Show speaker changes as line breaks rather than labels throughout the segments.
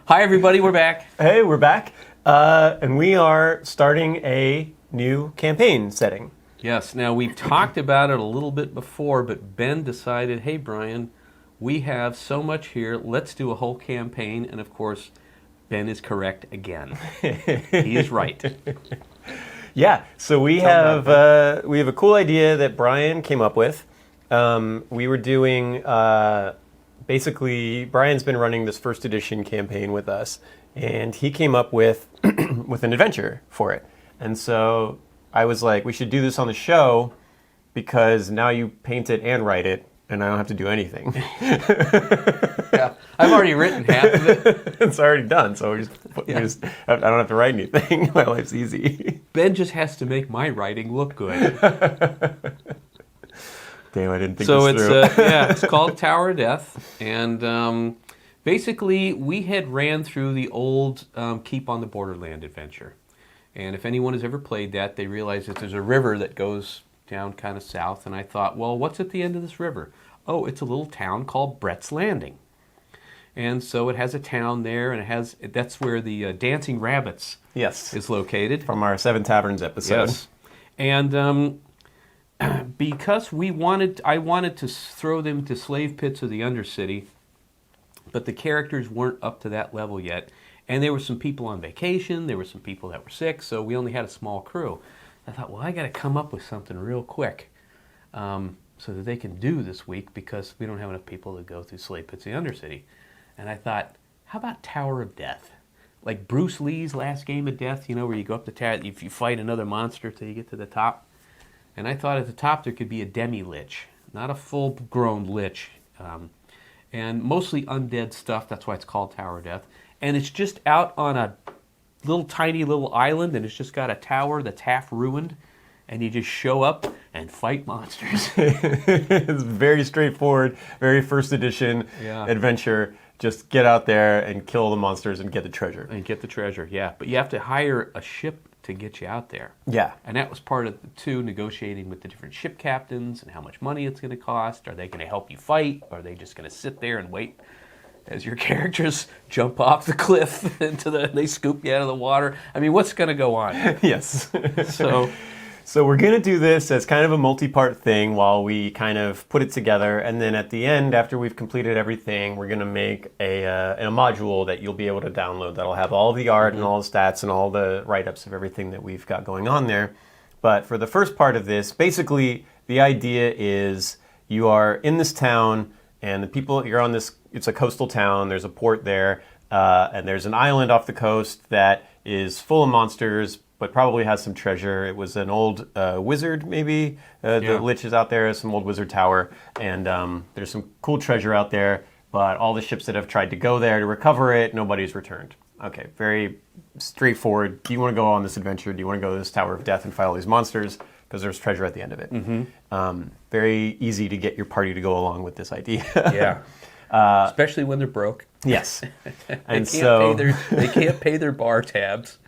Hi, everybody. We're back.
Hey, we're back. And we are starting a new campaign setting.
Yes. Now, we've talked about it a little bit before, but Ben decided, hey, Brian, we have so much here. Let's do a whole campaign. And, of course, Ben is correct again. He is right.
Yeah, so we have a cool idea that Brian came up with. We were doing, basically, Brian's been running this first edition campaign with us, and he came up with with an adventure for it. And so I was like, we should do this on the show because now you paint it and write it, and I don't have to do anything.
Yeah, I've already written half of it.
It's already done, so I don't have to write anything. My life's easy.
Ben just has to make my writing look good.
Damn, I didn't think
So
this through.
it's called Tower of Death, and basically we had ran through the old Keep on the Borderland adventure, and if anyone has ever played that, they realize that there's a river that goes down kind of south, and I thought, well, what's at the end of this river? Oh, it's a little town called Brett's Landing, and so it has a town there, and that's where the Dancing Rabbits is located
From our Seven Taverns episode.
Yes, and because I wanted to throw them to slave pits of the Undercity, but the characters weren't up to that level yet, and there were some people on vacation, there were some people that were sick, so we only had a small crew. I thought, well, I got to come up with something real quick so that they can do this week because we don't have enough people to go through slave pits of the Undercity. And I thought, how about Tower of Death? Like Bruce Lee's last game of death, you know, where you go up the tower, if you fight another monster till you get to the top. And I thought at the top there could be a demi-lich, not a full-grown lich, and mostly undead stuff. That's why it's called Tower of Death. And it's just out on a tiny little island, and it's just got a tower that's half ruined, and you just show up and fight monsters.
It's very straightforward, very first edition adventure. Just get out there and kill the monsters and get the treasure.
Yeah. But you have to hire a ship to get you out there.
Yeah.
And that was part of negotiating with the different ship captains and how much money it's going to cost. Are they going to help you fight? Or are they just going to sit there and wait as your characters jump off the cliff they scoop you out of the water? I mean, what's going to go on?
Yes.
So
we're going to do this as kind of a multi-part thing while we kind of put it together. And then at the end, after we've completed everything, we're going to make a module that you'll be able to download that'll have all of the art and all the stats and all the write-ups of everything that we've got going on there. But for the first part of this, basically the idea is you are in this town and the people, you're on this, it's a coastal town, there's a port there, and there's an island off the coast that is full of monsters, but probably has some treasure. It was an old wizard, maybe. The Lich is out there, some old wizard tower, and there's some cool treasure out there, but all the ships that have tried to go there to recover it, nobody's returned. Okay, very straightforward. Do you want to go on this adventure? Do you want to go to this Tower of Death and fight all these monsters? Because there's treasure at the end of it. Mm-hmm. Very easy to get your party to go along with this idea.
Yeah. Especially when they're broke.
Yes. And
they can't pay their bar tabs.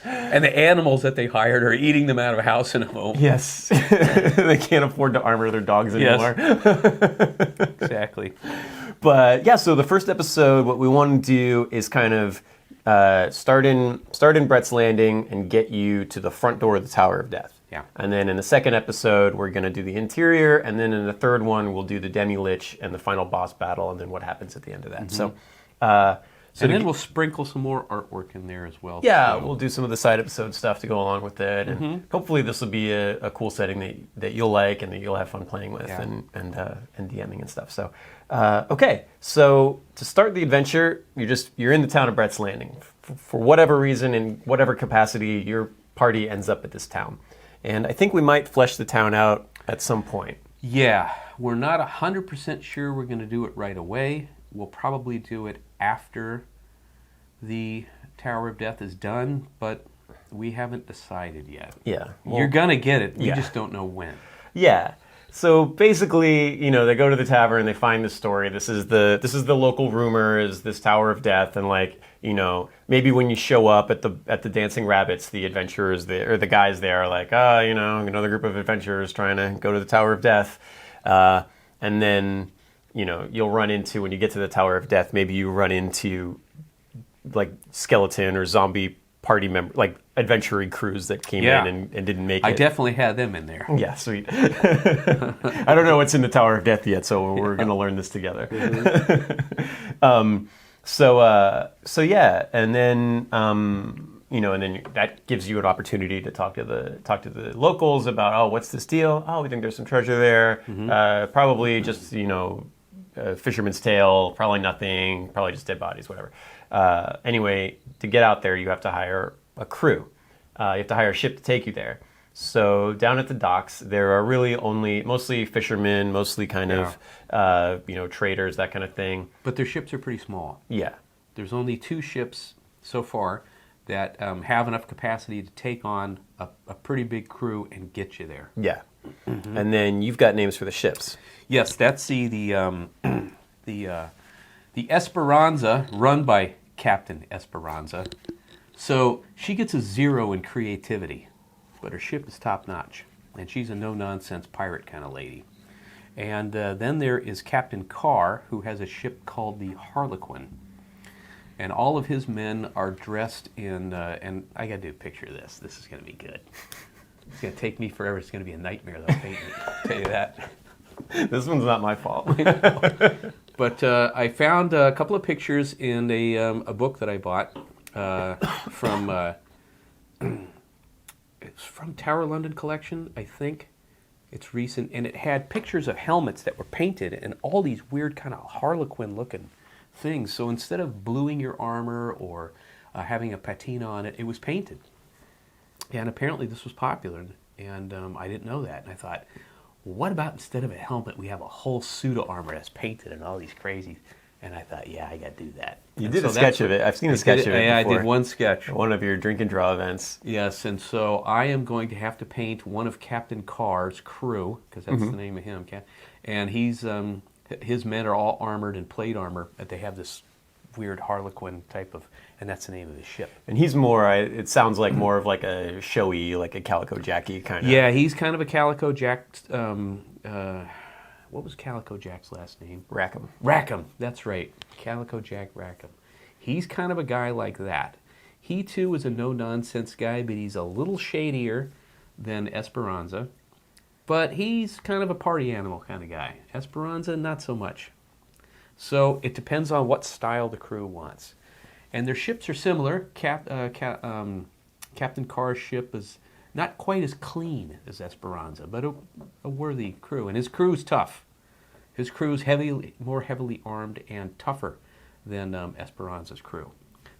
And the animals that they hired are eating them out of house and home.
Yes. They can't afford to armor their dogs anymore.
Yes. Exactly.
But yeah, so the first episode, what we want to do is kind of start in Brett's Landing and get you to the front door of the Tower of Death.
Yeah.
And then in the second episode, we're going to do the interior, and then in the third one, we'll do the Demi-Lich and the final boss battle, and then what happens at the end of that.
Mm-hmm. So then we'll sprinkle some more artwork in there as well.
Yeah, we'll do some of the side episode stuff to go along with it, and hopefully this will be a cool setting that you'll like and that you'll have fun playing with and DMing and stuff. So, okay, so to start the adventure, you're in the town of Brett's Landing. For whatever reason, in whatever capacity, your party ends up at this town, and I think we might flesh the town out at some point.
Yeah, we're not 100% sure we're going to do it right away. We'll probably do it after the Tower of Death is done, but we haven't decided yet.
Yeah.
Well, you're going to get it. We just don't know when.
Yeah. So basically, they go to the tavern, they find this story. This is the local rumor, is this Tower of Death, and maybe when you show up at the Dancing Rabbits, the adventurers or the guys there are like, another group of adventurers trying to go to the Tower of Death. And then you'll run into, when you get to the Tower of Death, maybe you run into like skeleton or zombie party member, like adventuring crews that came in and didn't make it.
I definitely had them in there.
Yeah, sweet. I don't know what's in the Tower of Death yet, so we're going to learn this together. So yeah, and then and then that gives you an opportunity to talk to the locals about, what's this deal? Oh, we think there's some treasure there. Probably just a fisherman's tale. Probably nothing. Probably just dead bodies. Whatever. Anyway, to get out there, you have to hire a crew. You have to hire a ship to take you there. So down at the docks, there are really mostly fishermen, mostly kind of traders, that kind of thing.
But their ships are pretty small.
Yeah.
There's only 2 ships so far that have enough capacity to take on a pretty big crew and get you there.
Yeah. And then you've got names for the ships.
Yes, that's the Esperanza, run by Captain Esperanza. So she gets a 0 in creativity, but her ship is top notch, and she's a no-nonsense pirate kind of lady. And then there is Captain Carr, who has a ship called the Harlequin. And all of his men are dressed in, and I got to do a picture of this. This is going to be good. It's going to take me forever. It's going to be a nightmare, though, painting it. I'll tell you that.
This one's not my fault.
But I found a couple of pictures in a book that I bought from it's from Tower London Collection, I think. It's recent, and it had pictures of helmets that were painted and all these weird kind of Harlequin-looking things. So instead of bluing your armor or having a patina on it, it was painted. And apparently this was popular, and I didn't know that. And I thought, what about instead of a helmet, we have a whole suit of armor that's painted and all these crazy... And I thought, yeah, I got to do that.
You did a sketch of it. I've seen a sketch of it
yeah,
before.
I did one sketch.
One of your drink and draw events.
Yes, and so I am going to have to paint one of Captain Carr's crew, because that's the name of him. And he's his men are all armored in plate armor, but they have this weird Harlequin type of, and that's the name of his ship.
And he's more, it sounds like more of like a showy, like a Calico Jacky kind of.
Yeah, he's kind of a Calico Jack. What was Calico Jack's last name?
Rackham.
Rackham, that's right. Calico Jack Rackham. He's kind of a guy like that. He, too, is a no-nonsense guy, but he's a little shadier than Esperanza. But he's kind of a party animal kind of guy. Esperanza, not so much. So it depends on what style the crew wants. And their ships are similar. Captain Carr's ship is not quite as clean as Esperanza, but a worthy crew. And his crew's tough. His crew's more heavily armed and tougher than Esperanza's crew.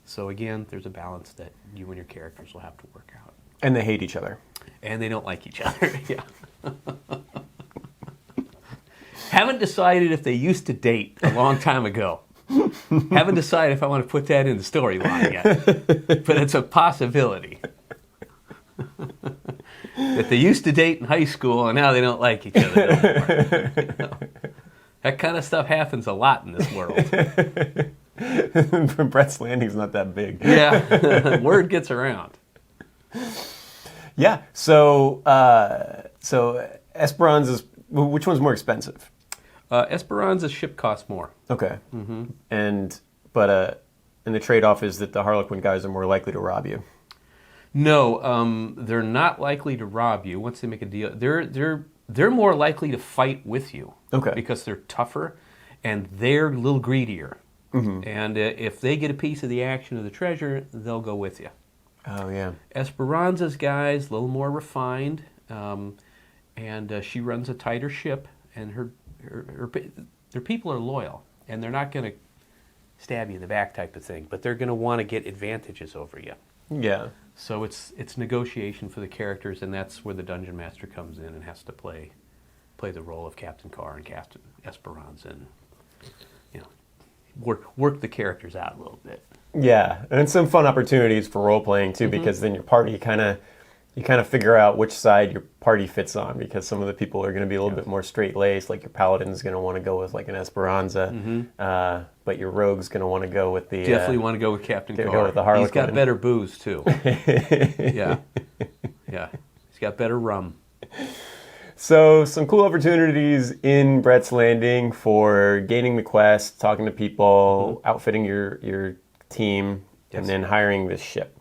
So again, there's a balance that you and your characters will have to work out.
And they hate each other.
And they don't like each other, yeah. Haven't decided if they used to date a long time ago. Haven't decided if I want to put that in the storyline yet. But it's a possibility. That they used to date in high school and now they don't like each other anymore. You know? That kind of stuff happens a lot in this world.
Brett's Landing's not that big.
Yeah, word gets around.
Yeah, so Esperanza's, which one's more expensive?
Esperanza's ship costs more.
Okay. But the trade-off is that the Harlequin guys are more likely to rob you.
No, they're not likely to rob you once they make a deal. They're more likely to fight with you.
Okay.
Because they're tougher and they're a little greedier. Mm-hmm. And if they get a piece of the action of the treasure, they'll go with you.
Oh, yeah.
Esperanza's guys, a little more refined, and she runs a tighter ship, and her people are loyal, and they're not going to stab you in the back type of thing, but they're going to want to get advantages over you.
Yeah.
So it's negotiation for the characters, and that's where the Dungeon Master comes in and has to play the role of Captain Carr and Captain Esperanza, and work the characters out a little bit.
Yeah, and some fun opportunities for role playing too, because then your party you kind of figure out which side your party fits on, because some of the people are going to be a little bit more straight laced, like your paladin's going to want to go with like an Esperanza, but your rogue's going to want to go with the
definitely want to go with Captain Carr.
Go with the Harlequin.
He's got better booze too. Yeah, he's got better rum.
So some cool opportunities in Brett's Landing for gaining the quest, talking to people, outfitting your team, and then hiring this ship.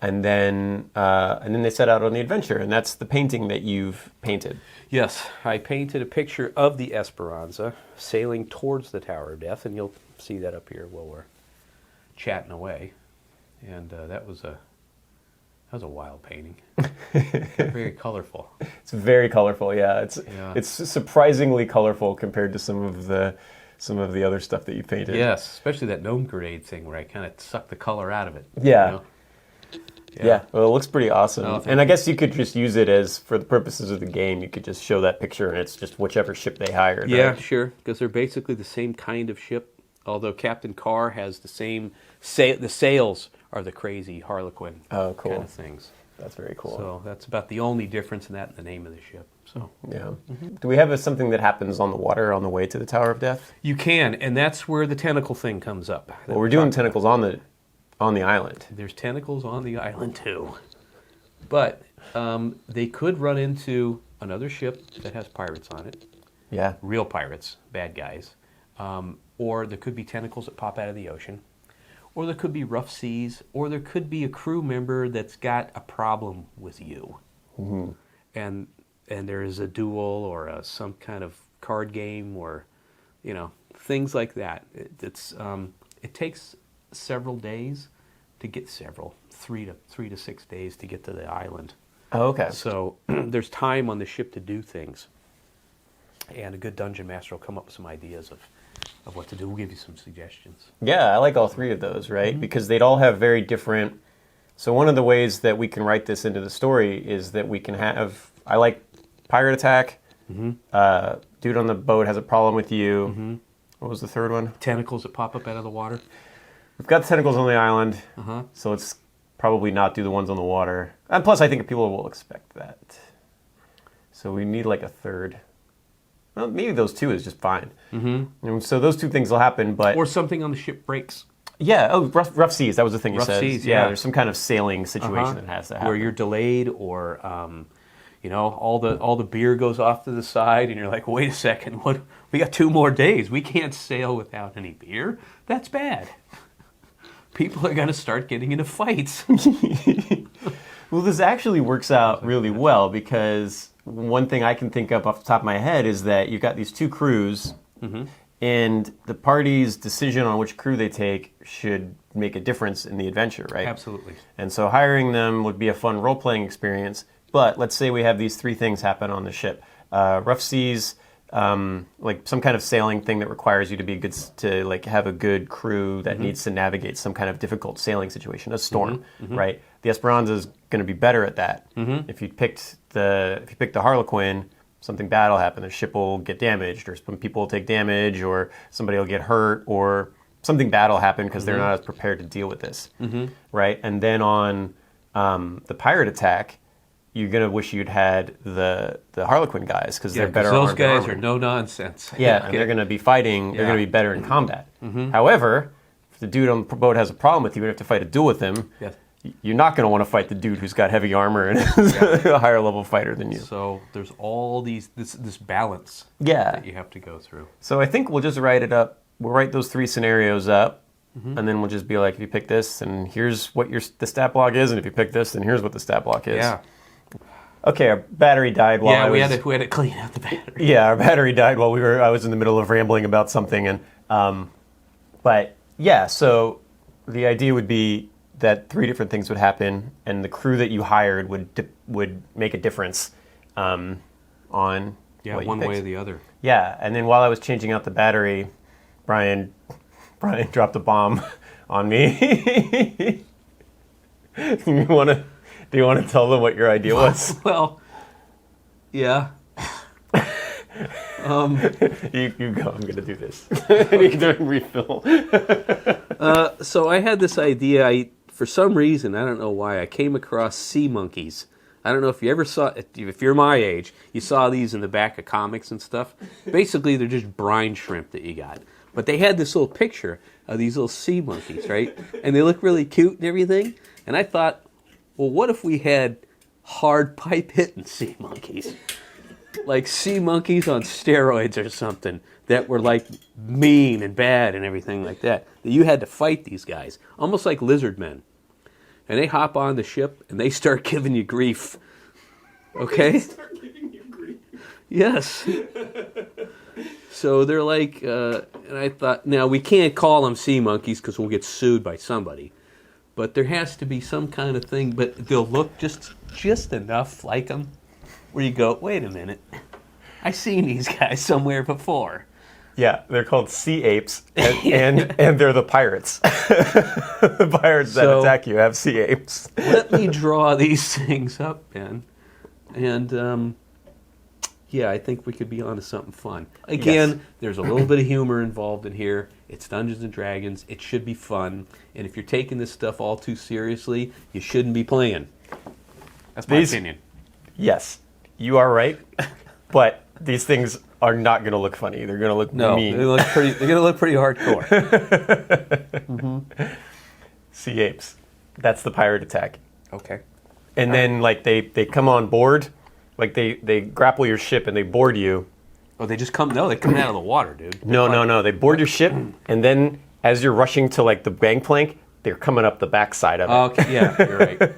And then they set out on the adventure, and that's the painting that you've painted.
Yes, I painted a picture of the Esperanza sailing towards the Tower of Death, and you'll see that up here while we're chatting away. And that was a wild painting. Very colorful.
It's very colorful, yeah. It's surprisingly colorful compared to some of the other stuff that you painted.
Yes, especially that gnome grenade thing where I kind of sucked the color out of it.
Yeah.
You know?
Yeah, well, it looks pretty awesome.
Oh,
and I guess you could just use it as, for the purposes of the game, you could just show that picture and it's just whichever ship they hired.
Yeah,
right?
sure, because they're basically the same kind of ship, although Captain Carr has the same, the sails are the crazy Harlequin
Oh, cool.
kind of things.
That's very cool.
So that's about the only difference in that and the name of the ship. So
Yeah. Do we have something that happens on the water on the way to the Tower of Death?
you can, and that's where the tentacle thing comes up.
Well, we're doing tentacles on the island.
There's tentacles on the island too. But they could run into another ship that has pirates on it.
Yeah.
Real pirates, bad guys. Or there could be tentacles that pop out of the ocean. Or there could be rough seas. Or there could be a crew member that's got a problem with you. And there is a duel or some kind of card game or, things like that. It takes several days to get 3 to 6 days to get to the island.
Oh, okay.
So there's time on the ship to do things. And a good dungeon master will come up with some ideas of what to do. We'll give you some suggestions.
Yeah, I like all three of those, right? Because they'd all have very different... So one of the ways that we can write this into the story is that we can have... I like pirate attack. Dude on the boat has a problem with you. What was the third one?
Tentacles that pop up out of the water.
We've got the tentacles on the island, so let's probably not do the ones on the water. And plus, I think people will expect that. So we need like a third. Well, maybe those two is just fine. And so those two things will happen, but...
Or something on the ship breaks.
Yeah, rough seas, that was the thing you
Rough
said.
seas,
yeah.
yeah.
There's some kind of sailing situation that has to happen.
Where you're delayed or, all the beer goes off to the side and you're like, wait a second, we got 2 more days. We can't sail without any beer. That's bad. People are going to start getting into fights.
Well, this actually works out really well because one thing I can think of off the top of my head is that you've got these 2 crews and the party's decision on which crew they take should make a difference in the adventure, right?
Absolutely.
And so hiring them would be a fun role-playing experience, but let's say we have these 3 things happen on the ship. Rough seas, like some kind of sailing thing that requires you to be good to like have a good crew that needs to navigate some kind of difficult sailing situation, a storm, right? The Esperanza is going to be better at that. If you picked the Harlequin, something bad will happen. The ship will get damaged, or some people will take damage, or somebody will get hurt, or something bad will happen because they're not as prepared to deal with this, right? And then on the pirate attack, you're going to wish you'd had the Harlequin guys because they're better armed.
Those guys are no nonsense.
Yeah, and they're going to be fighting. They're going to be better in combat. However, if the dude on the boat has a problem with you and you have to fight a duel with him, you're not going to want to fight the dude who's got heavy armor and is a higher level fighter than you.
So there's all this balance
Yeah.
that you have to go through.
So I think we'll just write it up. We'll write those 3 scenarios up, and then we'll just be like, if you pick this, and here's what the stat block is, and if you pick this, then here's what the stat block is.
Yeah.
Okay, our battery died while
we had to clean out the battery.
Yeah, our battery died while I was in the middle of rambling about something, and but yeah, so the idea would be that 3 different things would happen, and the crew that you hired would make a difference on what you
one way or
picked.
the other.
Yeah, and then while I was changing out the battery, Brian dropped a bomb on me. Do you want to tell them what your idea was?
Well, yeah.
You go. I'm going to do this. I need to refill.
So I had this idea. For some reason, I don't know why, I came across sea monkeys. I don't know if you ever saw, if you're my age, you saw these in the back of comics and stuff. Basically, they're just brine shrimp that you got. But they had this little picture of these little sea monkeys, right? And they look really cute and everything. And I thought, well, what if we had hard pipe hitting sea monkeys? like sea monkeys on steroids or something that were like mean and bad and everything like that. That you had to fight these guys, almost like lizard men. And they hop on the ship and they start giving you grief. Okay?
Start giving you grief.
Yes. So they're like, and I thought, now we can't call them sea monkeys because we'll get sued by somebody. But there has to be some kind of thing, but they'll look just enough like them where you go, wait a minute, I've seen these guys somewhere before.
Yeah, they're called sea apes, and they're the pirates. The pirates that attack you have sea apes.
Let me draw these things up, Ben. And, yeah, I think we could be onto something fun. Again,
Yes.
There's a little bit of humor involved in here. It's Dungeons & Dragons. It should be fun. And if you're taking this stuff all too seriously, you shouldn't be playing. That's my opinion.
Yes, you are right. But these things are not going to look funny. They're going to look mean.
They're going to look pretty hardcore.
Sea apes. That's the pirate attack.
Okay.
And then, like, they come on board. Like, they grapple your ship and they board you.
Oh, they just come? No, they come out of the water, dude.
No. They board your ship, and then as you're rushing to, like, the gangplank, they're coming up the backside of it.
Okay, yeah, you're right.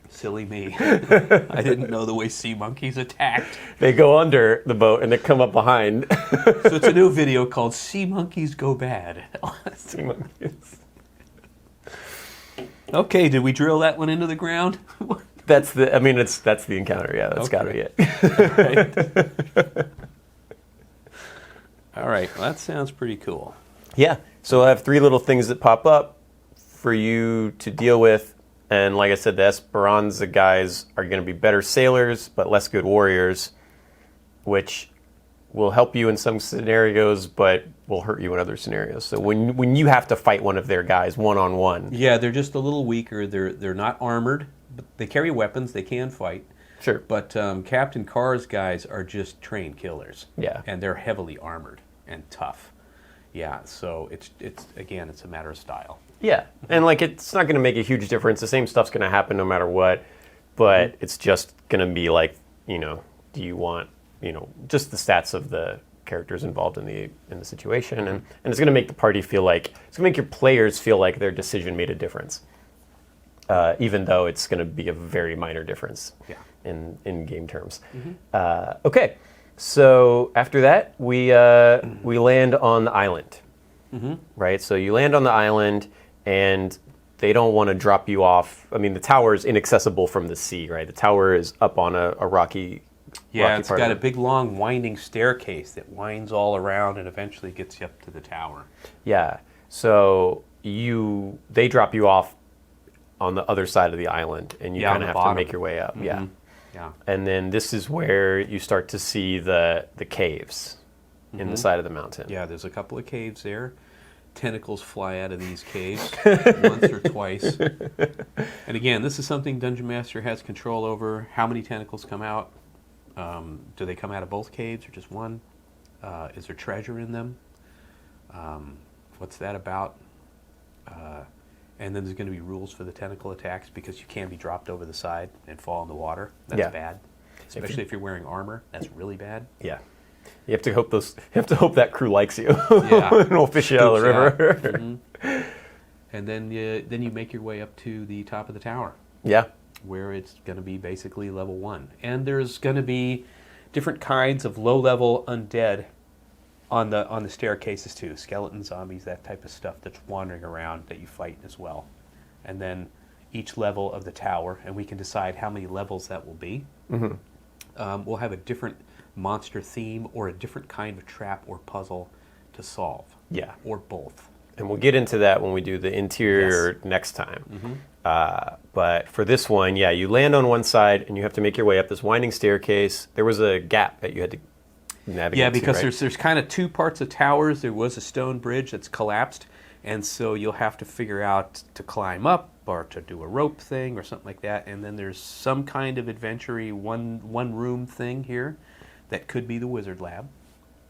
Silly me. I didn't know the way sea monkeys attacked.
They go under the boat, and they come up behind.
So it's a new video called Sea Monkeys Go Bad.
Sea monkeys.
Okay, did we drill that one into the ground?
That's the encounter. Yeah, that's got to be it.
All right, well, that sounds pretty cool.
Yeah. So I have 3 little things that pop up for you to deal with. And like I said, the Esperanza guys are going to be better sailors, but less good warriors, which will help you in some scenarios, but will hurt you in other scenarios. So when you have to fight one of their guys one-on-one.
Yeah, they're just a little weaker. They're not armored, but they carry weapons. They can fight.
Sure.
But Captain Carr's guys are just trained killers.
Yeah.
And they're heavily armored and tough. Yeah, so it's a matter of style.
Yeah, and like it's not going to make a huge difference. The same stuff's going to happen no matter what, but it's just going to be like, do you want, just the stats of the characters involved in the situation, and it's going to make the party feel like it's going to make your players feel like their decision made a difference, even though it's going to be a very minor difference in game terms. Okay, so after that we land on the island, right? So you land on the island. And they don't want to drop you off. I mean, the tower is inaccessible from the sea, right? The tower is up on a rocky
it's got a big, long, winding staircase that winds all around and eventually gets you up to the tower.
Yeah. So they drop you off on the other side of the island, and you kind of have to make your way up. Yeah. And then this is where you start to see the caves in the side of the mountain.
Yeah, there's a couple of caves there. Tentacles fly out of these caves once or twice. And again, this is something Dungeon Master has control over. How many tentacles come out? Do they come out of both caves or just one? Is there treasure in them? What's that about? And then there's going to be rules for the tentacle attacks because you can be dropped over the side and fall in the water. That's bad. Especially if you're wearing armor. That's really bad.
Yeah. You have to hope that crew likes you. And will fish you out of the river.
And then you make your way up to the top of the tower.
Yeah.
Where it's going to be basically level 1. And there's going to be different kinds of low-level undead on the staircases too. Skeletons, zombies, that type of stuff that's wandering around that you fight as well. And then each level of the tower, and we can decide how many levels that will be. We'll have a different monster theme or a different kind of trap or puzzle to solve.
Yeah.
Or both.
And we'll get into that when we do the interior next time. But for this one, you land on one side and you have to make your way up this winding staircase. There was a gap that you had to navigate.
Yeah, because
right?
there's kind of 2 parts of towers. There was a stone bridge that's collapsed, and so you'll have to figure out to climb up or to do a rope thing or something like that. And then there's some kind of adventure-y one room thing here that could be the wizard lab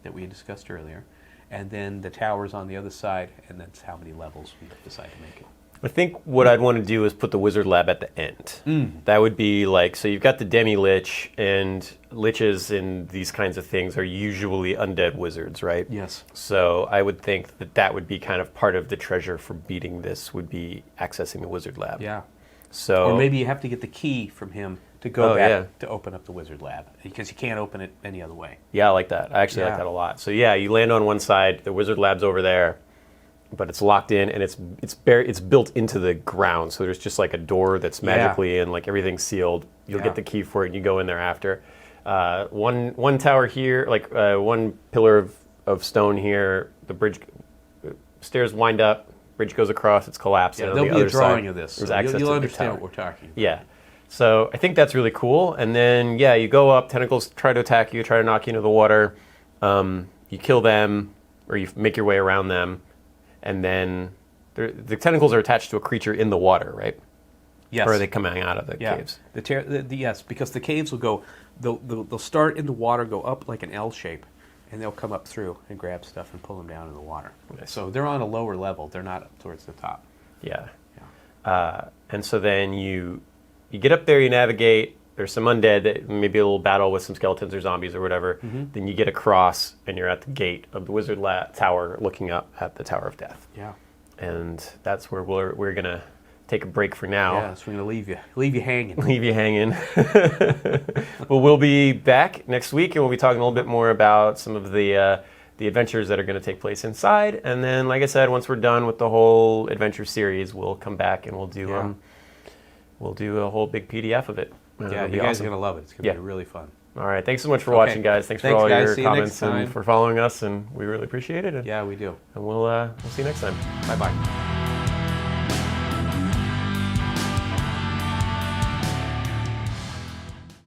that we discussed earlier. And then the tower's on the other side, and that's how many levels we decide to make it.
I think what I'd want to do is put the wizard lab at the end. That would be like, so you've got the demi-lich, and liches in these kinds of things are usually undead wizards, right?
Yes.
So I would think that that would be kind of part of the treasure for beating this, would be accessing the wizard lab.
Yeah.
So,
Or maybe you have to get the key from him to go back to open up the wizard lab, because you can't open it any other way.
Yeah, I like that. I actually like that a lot. So yeah, you land on one side, the wizard lab's over there, but it's locked in, and it's built into the ground. So there's just like a door that's magically in, like everything's sealed. You'll get the key for it, and you go in there after. One tower here, like one pillar of stone here. The bridge stairs wind up. Bridge goes across. It's collapsed.
Yeah,
and
there'll
on
be
the
a
other
drawing
side,
of this.
there's
So
access
you'll
to the
understand
tower.
what we're talking about.
Yeah. So I think that's really cool. And then, yeah, you go up, tentacles try to attack you, try to knock you into the water. You kill them, or you make your way around them. And then the tentacles are attached to a creature in the water, right?
Yes.
Or are they coming out of the caves?
Yes, because the caves will go, they'll start in the water, go up like an L shape, and they'll come up through and grab stuff and pull them down in the water.
Nice.
So they're on a lower level. They're not up towards the top.
Yeah. And so then you get up there, you navigate. There's some undead, maybe a little battle with some skeletons or zombies or whatever. Then you get across, and you're at the gate of the wizard tower, looking up at the Tower of Death.
Yeah.
And that's where we're gonna take a break for now.
Yeah, so we're gonna leave you hanging.
Leave you hanging. But we'll be back next week, and we'll be talking a little bit more about some of the adventures that are going to take place inside. And then, like I said, once we're done with the whole adventure series, we'll come back and we'll do a whole big PDF of it.
Yeah, you guys are gonna love it. It's gonna be really fun.
All right, thanks so much for watching, guys. Thanks for all
guys.
your
See you
comments
next time.
and for following us, and we really appreciate it.
Yeah, we do.
And we'll see you next time.
Bye-bye.